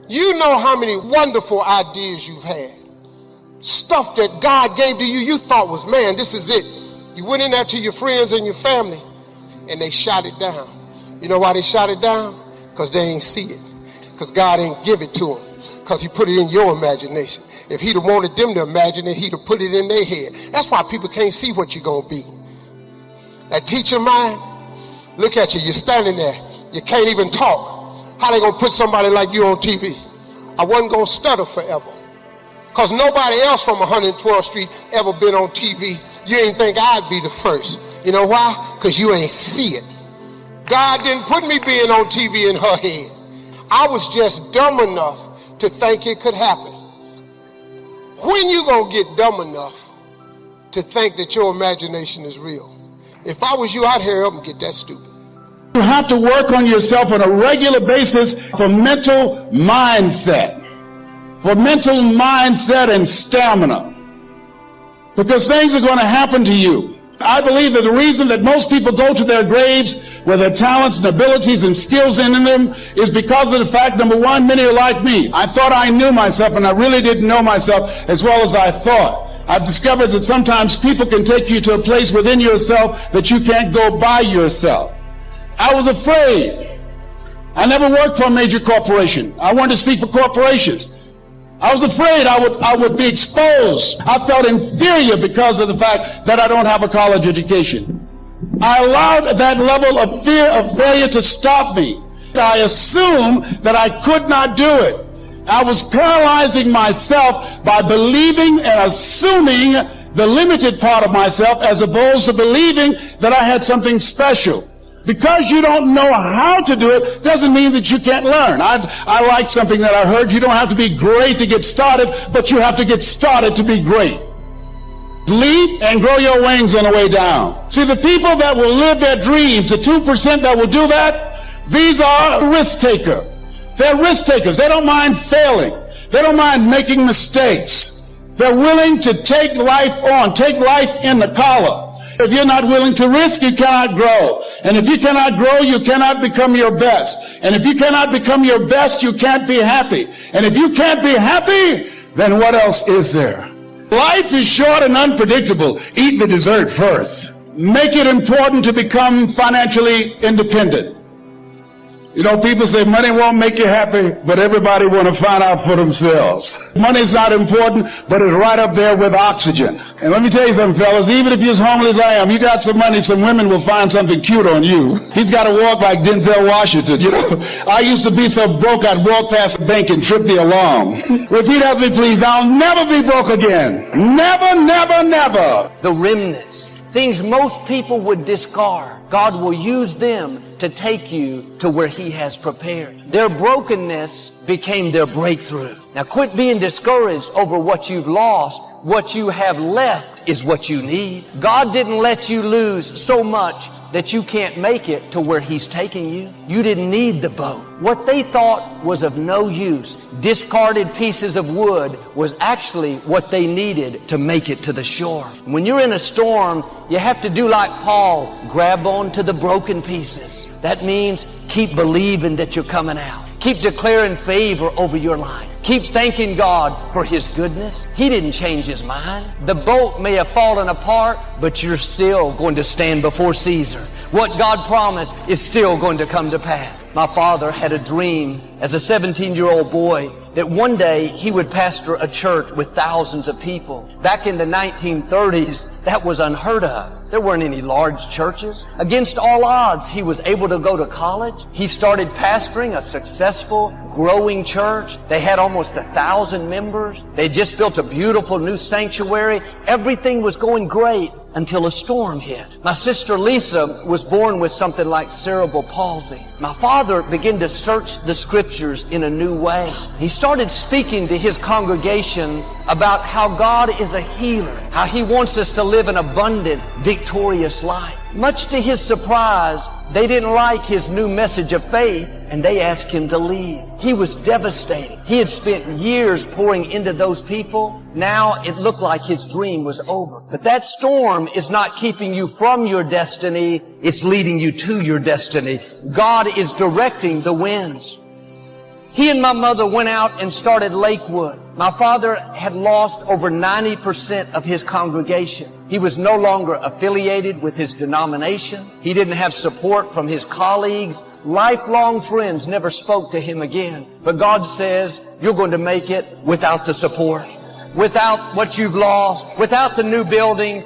You know how many wonderful ideas you've had. Stuff that God gave to you, you thought was, man, this is it. You went in there to your friends and your family, and they shot it down. You know why they shot it down? Because they ain't see it. Because God ain't give it to them. Because he put it in your imagination. If he'd have wanted them to imagine it, he'd have put it in their head. That's why people can't see what you're going to be. That teacher mind, look at you, you're standing there. You can't even talk. How they going to put somebody like you on TV? I wasn't going to stutter forever. Because nobody else from 112th Street ever been on TV. You ain't think I'd be the first. You know why? Because you ain't see it. God didn't put me being on TV in her head. I was just dumb enough to think it could happen. When you gonna get dumb enough to think that your imagination is real? If I was you, I'd hurry up and get that stupid. You have to work on yourself on a regular basis for mental mindset. For mental mindset and stamina. Because things are going to happen to you. I believe that the reason that most people go to their graves with their talents and abilities and skills in them is because of the fact, number one, many are like me. I thought I knew myself, and I really didn't know myself as well as I thought. I've discovered that sometimes people can take you to a place within yourself that you can't go by yourself. I was afraid. I never worked for a major corporation. I wanted to speak for corporations. I was afraid I would be exposed. I felt inferior because of the fact that I don't have a college education. I allowed that level of fear of failure to stop me. I assumed that I could not do it. I was paralyzing myself by believing and assuming the limited part of myself as opposed to believing that I had something special. Because you don't know how to do it doesn't mean that you can't learn. I like something that I heard. You don't have to be great to get started, but you have to get started to be great. Leap and grow your wings on the way down. See, the people that will live their dreams, the 2% that will do that, these are risk takers. They're risk takers. They don't mind failing. They don't mind making mistakes. They're willing to take life on, take life in the collar. If you're not willing to risk, you cannot grow. And if you cannot grow, you cannot become your best. And if you cannot become your best, you can't be happy. And if you can't be happy, then what else is there? Life is short and unpredictable. Eat the dessert first. Make it important to become financially independent. You know, people say money won't make you happy, but everybody want to find out for themselves. Money's not important, but it's right up there with oxygen. And let me tell you something, fellas, even if you're as homeless as I am, you got some money, some women will find something cute on you. He's got to walk like Denzel Washington, you know. I used to be so broke, I'd walk past the bank and trip the alarm. Repeat after me, please. I'll never be broke again. Never, never, never. The remnants, things most people would discard, God will use them to take you to where He has prepared. Their brokenness became their breakthrough. Now quit being discouraged over what you've lost. What you have left is what you need. God didn't let you lose so much that you can't make it to where He's taking you. You didn't need the boat. What they thought was of no use, discarded pieces of wood, was actually what they needed to make it to the shore. When you're in a storm, you have to do like Paul, grab on to the broken pieces. That means keep believing that you're coming out. Keep declaring favor over your life. Keep thanking God for His goodness. He didn't change His mind. The boat may have fallen apart, but you're still going to stand before Caesar. What God promised is still going to come to pass. My father had a dream as a 17-year-old boy that one day he would pastor a church with thousands of people. Back in the 1930s, that was unheard of. There weren't any large churches. Against all odds, he was able to go to college. He started pastoring a successful, growing church. They had almost 1,000 members. They just built a beautiful new sanctuary. Everything was going great until a storm hit. My sister Lisa was born with something like cerebral palsy. My father began to search the scriptures in a new way. He started speaking to his congregation about how God is a healer, how He wants us to live an abundant, victorious life. Much to his surprise, they didn't like his new message of faith, and they asked him to leave. He was devastated. He had spent years pouring into those people. Now it looked like his dream was over. But that storm is not keeping you from your destiny. It's leading you to your destiny. God is directing the winds. He and my mother went out and started Lakewood. My father had lost over 90% of his congregation. He was no longer affiliated with his denomination. He didn't have support from his colleagues. Lifelong friends never spoke to him again. But God says, you're going to make it without the support, without what you've lost, without the new building.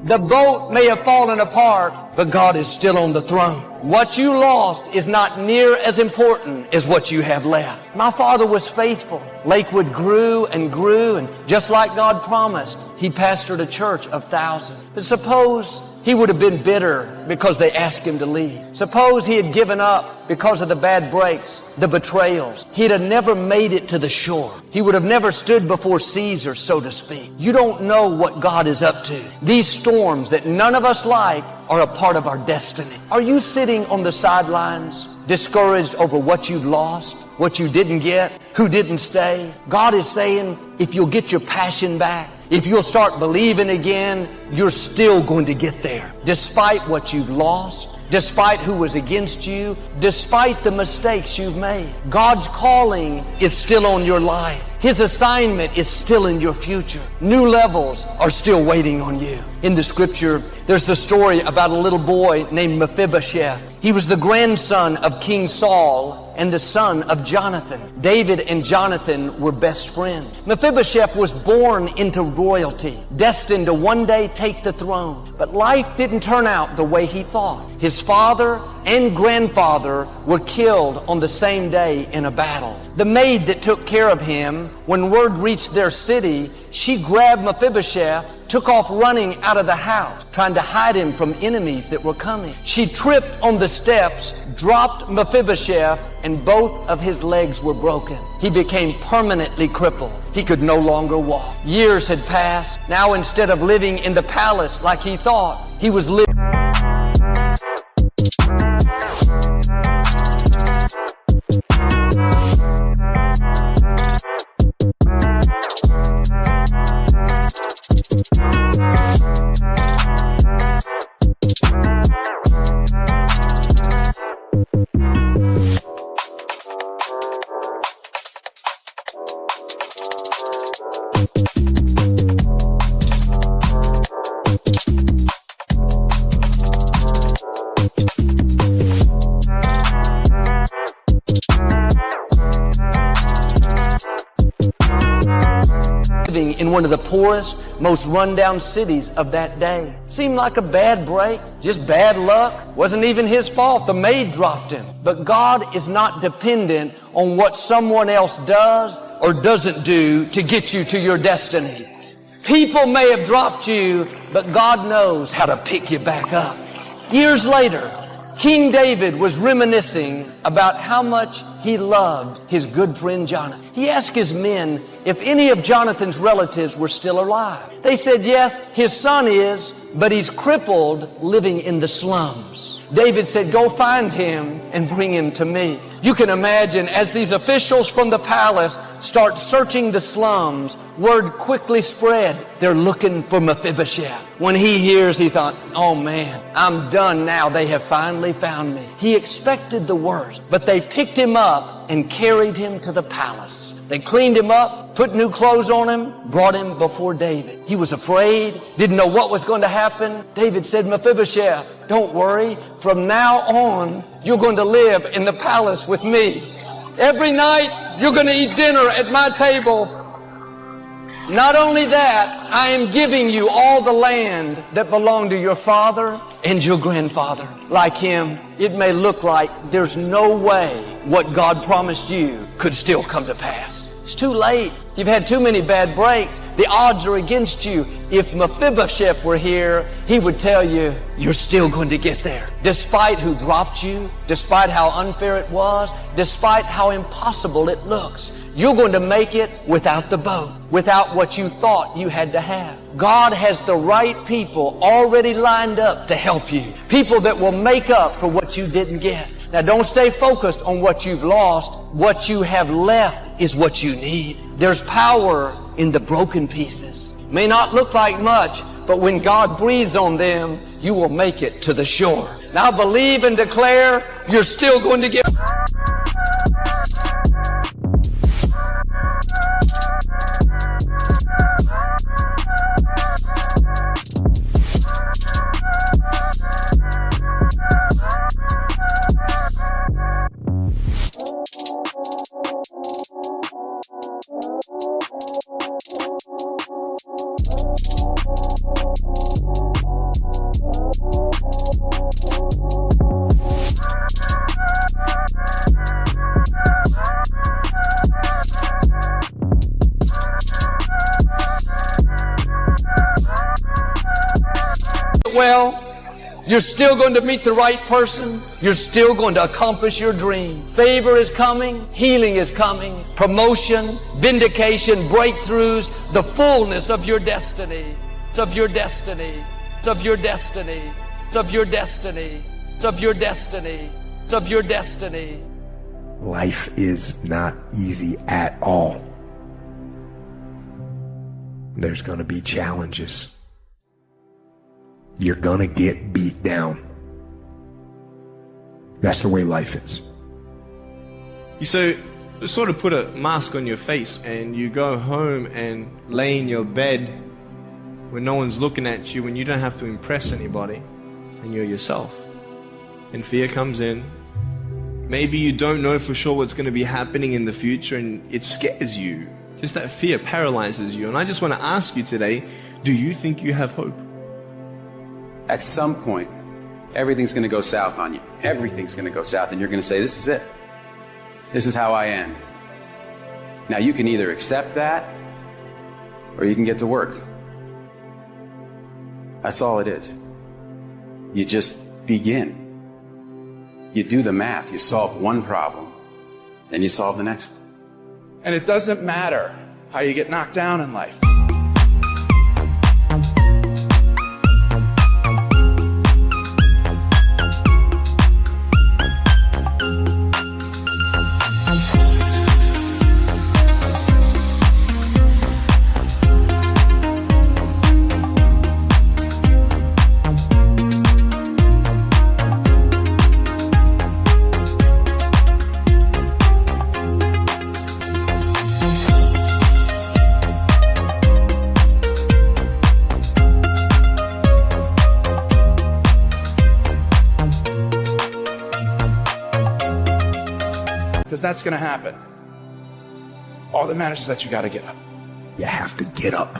The boat may have fallen apart, but God is still on the throne. What you lost is not near as important as what you have left. My father was faithful. Lakewood grew, and just like God promised, he pastored a church of thousands. But suppose he would have been bitter because they asked him to leave. Suppose he had given up because of the bad breaks, the betrayals. He'd have never made it to the shore. He would have never stood before Caesar, so to speak. You don't know what God is up to. These storms that none of us like are a part of our destiny. Are you sitting on the sidelines, discouraged over what you've lost, what you didn't get, who didn't stay? God is saying, if you'll get your passion back, if you'll start believing again, you're still going to get there. Despite what you've lost, despite who was against you, despite the mistakes you've made. God's calling is still on your life. His assignment is still in your future. New levels are still waiting on you. In the scripture, there's a story about a little boy named Mephibosheth. He was the grandson of King Saul and the son of Jonathan. David and Jonathan were best friends. Mephibosheth was born into royalty, destined to one day take the throne. But life didn't turn out the way he thought. His father and grandfather were killed on the same day in a battle. The maid that took care of him, when word reached their city, she grabbed Mephibosheth, took off running out of the house, trying to hide him from enemies that were coming. She tripped on the steps, dropped Mephibosheth, and both of his legs were broken. He became permanently crippled. He could no longer walk. Years had passed. Now instead of living in the palace like he thought, he was living in one of the poorest, most rundown cities of that day. Seemed like a bad break, just bad luck. Wasn't even his fault. The maid dropped him. But God is not dependent on what someone else does or doesn't do to get you to your destiny. People may have dropped you, but God knows how to pick you back up. Years later, King David was reminiscing about how much he loved his good friend Jonathan. He asked his men if any of Jonathan's relatives were still alive. They said, yes, his son is, but he's crippled, living in the slums. David said, go find him and bring him to me. You can imagine as these officials from the palace start searching the slums, word quickly spread, they're looking for Mephibosheth. When he hears, he thought, oh man, I'm done now. They have finally found me. He expected the worst, but they picked him up and carried him to the palace. They cleaned him up, put new clothes on him, brought him before David. He was afraid, didn't know what was going to happen. David said, Mephibosheth, don't worry. From now on, you're going to live in the palace with me. Every night, you're going to eat dinner at my table. Not only that, I am giving you all the land that belonged to your father and your grandfather. Like him, it may look like there's no way what God promised you could still come to pass. It's too late. You've had too many bad breaks. The odds are against you. If Mephibosheth were here, he would tell you, you're still going to get there. Despite who dropped you, despite how unfair it was, despite how impossible it looks, you're going to make it without the boat, without what you thought you had to have. God has the right people already lined up to help you. People that will make up for what you didn't get. Now don't stay focused on what you've lost. What you have left is what you need. There's power in the broken pieces. May not look like much, but when God breathes on them, you will make it to the shore. Now believe and declare you're still going to get... well. You're still going to meet the right person. You're still going to accomplish your dream. Favor is coming. Healing is coming. Promotion, vindication, breakthroughs, the fullness of your destiny. Of your destiny. Of your destiny. Of your destiny. Of your destiny. Of your destiny. Life is not easy at all. There's going to be challenges. You're gonna get beat down. That's the way life is. You sort of put a mask on your face and you go home and lay in your bed when no one's looking at you and you don't have to impress anybody and you're yourself. And fear comes in. Maybe you don't know for sure what's going to be happening in the future and it scares you. Just that fear paralyzes you. And I just want to ask you today, do you think you have hope? At some point, everything's going to go south on you. Everything's going to go south, and you're going to say, this is it. This is how I end. Now, you can either accept that, or you can get to work. That's all it is. You just begin. You do the math. You solve one problem, then you solve the next one. And it doesn't matter how you get knocked down in life. Because that's going to happen. All that matters is that you got to get up. You have to get up.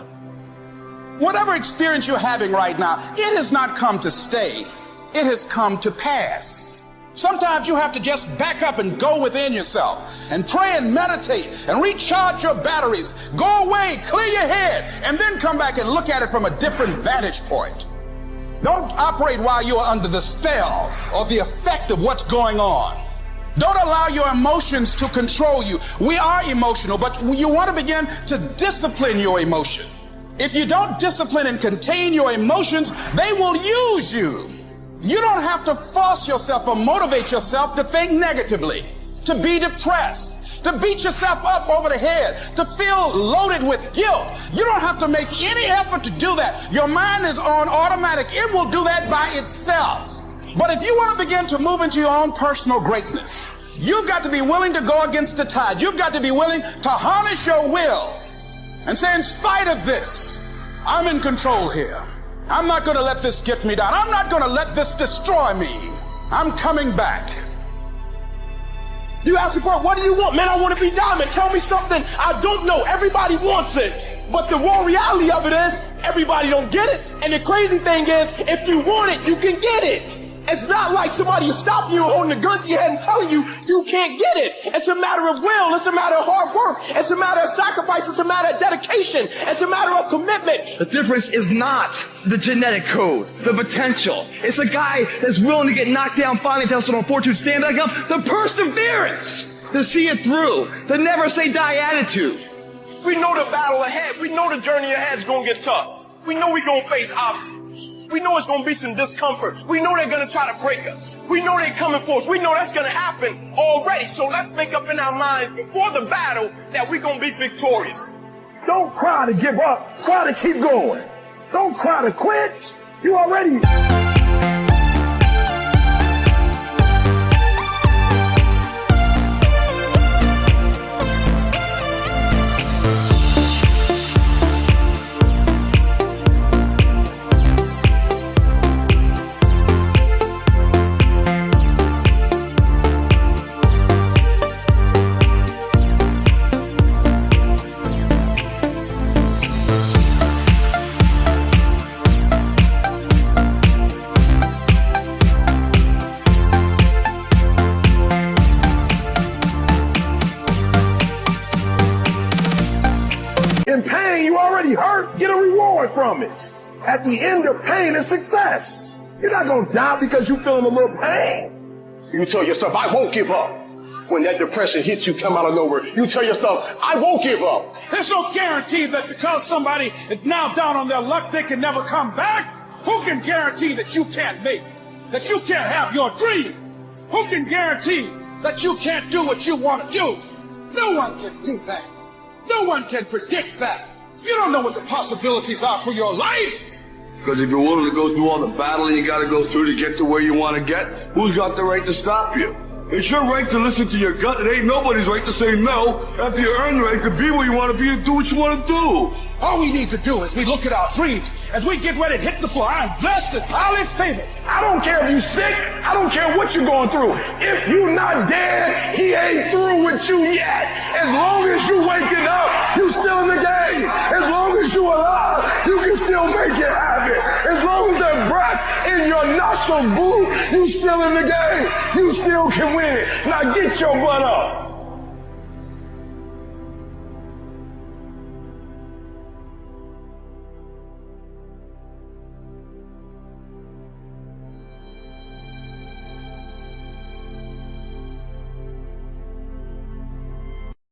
Whatever experience you're having right now, it has not come to stay. It has come to pass. Sometimes you have to just back up and go within yourself and pray and meditate and recharge your batteries. Go away, clear your head, and then come back and look at it from a different vantage point. Don't operate while you're under the spell or the effect of what's going on. Don't allow your emotions to control you. We are emotional, but you want to begin to discipline your emotion. If you don't discipline and contain your emotions, they will use you. You don't have to force yourself or motivate yourself to think negatively, to be depressed, to beat yourself up over the head, to feel loaded with guilt. You don't have to make any effort to do that. Your mind is on automatic. It will do that by itself. But if you want to begin to move into your own personal greatness, you've got to be willing to go against the tide. You've got to be willing to harness your will and say, in spite of this, I'm in control here. I'm not going to let this get me down. I'm not going to let this destroy me. I'm coming back. You ask me, bro, what do you want? Man, I want to be diamond. Tell me something I don't know. Everybody wants it. But the raw reality of it is, everybody don't get it. And the crazy thing is, if you want it, you can get it. It's not like somebody is stopping you and holding a gun to your head and telling you you can't get it. It's a matter of will. It's a matter of hard work. It's a matter of sacrifice. It's a matter of dedication. It's a matter of commitment. The difference is not the genetic code, the potential. It's a guy that's willing to get knocked down, finally tested on fortune, stand back up. The perseverance to see it through. The never say die attitude. We know the battle ahead. We know the journey ahead is going to get tough. We know we're going to face obstacles. We know it's going to be some discomfort. We know they're going to try to break us. We know they're coming for us. We know that's going to happen already. So let's make up in our minds before the battle that we're going to be victorious. Don't cry to give up. Cry to keep going. Don't cry to quit. You already... In pain, you already hurt. Get a reward from it. At the end of pain is success. You're not going to die because you're feeling a little pain. You tell yourself, I won't give up. When that depression hits you, come out of nowhere, you tell yourself, I won't give up. There's no guarantee that because somebody is now down on their luck, they can never come back. Who can guarantee that you can't make it? That you can't have your dream? Who can guarantee that you can't do what you want to do? No one can do that. No one can predict that. You don't know what the possibilities are for your life. Because if you're willing to go through all the battling you got to go through to get to where you want to get, who's got the right to stop you? It's your right to listen to your gut. It ain't nobody's right to say no after you earn the right to be where you want to be and do what you want to do. All we need to do is we look at our dreams as we get ready to hit the floor. I'm blessed and highly favored. I don't care if you sick. I don't care what you're going through. If you're not dead, he ain't through with you yet. As long as you waking up, you still in the game. As long as you alive, you can still make it happen. As long as that breath in your nostrils, boo, you still in the game. You still can win. Now get your butt up.